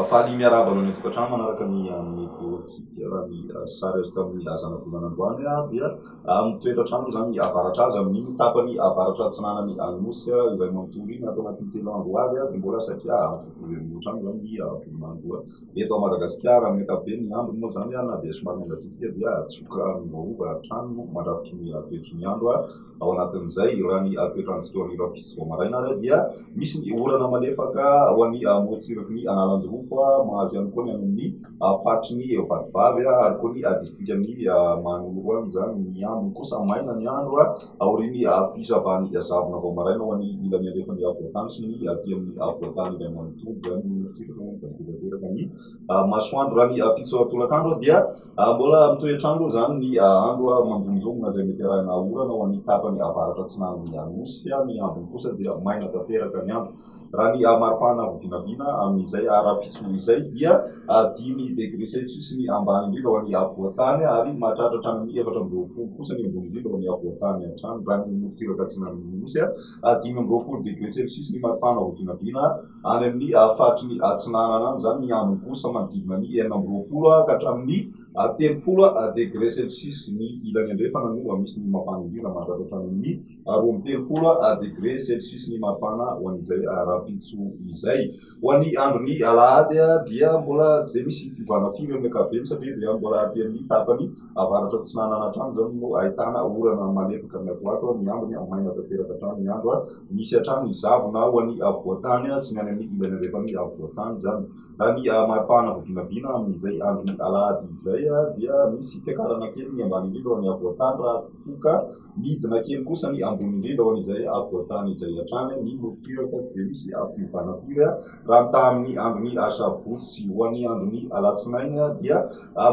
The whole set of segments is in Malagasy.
faly miaraba aloha ny tokantrano manaraka ny meteotsika raha ny sary azo tamin'ny zanak'olon'androany dia mitoetra trano zany avaratra azy amin'ny tapany avaratra atsinanany anosy iray manontolo iny atao anatin'ny telo andro avy dia mbola saika atsofovy amin'ny trano zany ny volon'androa eto a Madagasikara amin'ny ankapobeny ny andro moa zany na dia somary mangatsiatsika dia tsoka miova trano mandrafitry ny toetry ny andro ao anatin'izay raha ny toetrantsika ny rapisy maraina ary dia misy ny orana malefaka ho an'ny moatsiraky ny Analanjorofo mahazo ihany koa ny amin'ny faritry ny Vatovavy ary koa ny distriktan'ny Manoro any zany ny andro kosa maina ny andro aoriny fisavany zavona vao maraina ho an'ny ilany alefan'ny avoatany sy ny aty amin'ny avoatany iray manontolo zany siraka ny masoandro raha ny piso tolakandro dia mbola mitoetrandro zany ny andro mandomindromona zay mety arahina orana ho an'ny tapany avaratra atsinan'ny anosy ny andro kosa dia maina tanteraka ny andro raha ny maripana vinavina amin'izay arapiso izay dia 5 degré celsius ny ambany indrindra ho an'ny avoatany ary mahatratra hatramin'ny 4 kosa ny ambony indrindra ho an'ny avoatany hatrany raha ny motsiraka atsinan'ny anosy 5 degré celsius ny maripana vinavina any amin'ny faritry ny atsinanana zany ny andro kosa manodidina ny 9 ka hatramin'ny 30 degré celsius ny ilany andrefana no misy ny mafana indrindra mahatratra hatramin'ny 30 degré celsius ny maripana ho an'izay rapiso izay ho an'ny androny alahady dia mbola zay misy fivana firy amin'ny ankapobeny satria dia mbola aty amin'ny tapany avaratra atsinanana hatrany zany no ahitana orana malefaka ny atoato ny androny maina tanteraka hatrany ny andro misy hatrany zavona ho an'ny avoatany sy ny any amin'ny ilany andrefan'ny avoatany zany raha ny maripana vinavina amin'izay androny alahady izay dia misy fiakarana kely ny ambany indrindra ho an'ny avoatany raha toka midina kely kosa ny ambony indrindra ho an'izay avoatany izay hatrany ny motiraka tsy zay misy fivana firy raha mitaha amin'ny androny sabosy ho an'ny androny alatsinainy dia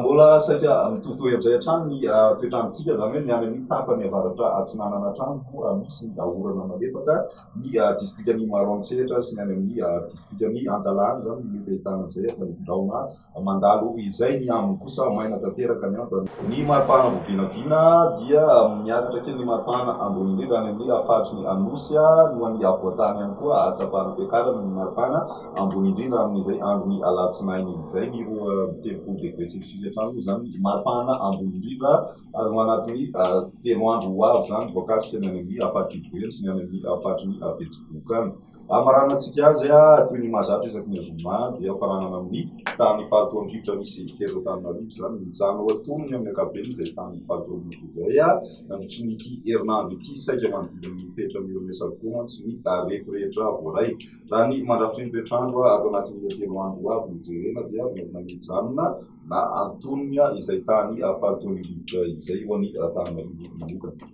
mbola saika mitovitovy amin'izay hatrany ny toetrantsika zany hoe ny any amin'ny tapany avaratra atsinanana hatrany no misy ny orana malefaka ny distriktan'ny Maroantsetra sy ny any amin'ny distriktan'ny Antalany zany ny mety ahitana an'izay fandraona mandalo izay ny aminy kosa maina tanteraka ny andro ny maripana vinavina dia miakatra kely ny maripana ambony indrindra any amin'ny faritry ny anosy no an'ny avoatany ihany koa atsapana fiakarana ny maripana ambony indrindra amin'izay androny alatsinainy izay ny 30 degré celsius hatrany zany maripana ambony indrindra ho anatin'ny 3 andro ho avy zany voakasika ny any amin'ny faritry Ivoireny sy ny any amin'ny faritry ny Betsiboka any amaranantsika azy toy ny mahazatra isaky ny zoma dia faranana amin'ny tany fahatondrivotra misy telo Antananarivo zany mijano atonony amin'ny ankapobeny izay tany fahatondrivotra izay nandritry n'ity herinandro ity saika manodidina ny fetra milina avokoa tsy ny refy rehetra voaray raha ny mandrafitry ny toetrandro atao anatin'ny 3 andro avy mijerena dia mijanona na antonony izay tany fahatondrivotra izay ho an'ny Antananarivo manokana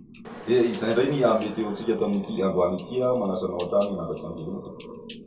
dia izay indray ny meteotsika tamin'ity androany ity manasana ohatrany nandatsandreny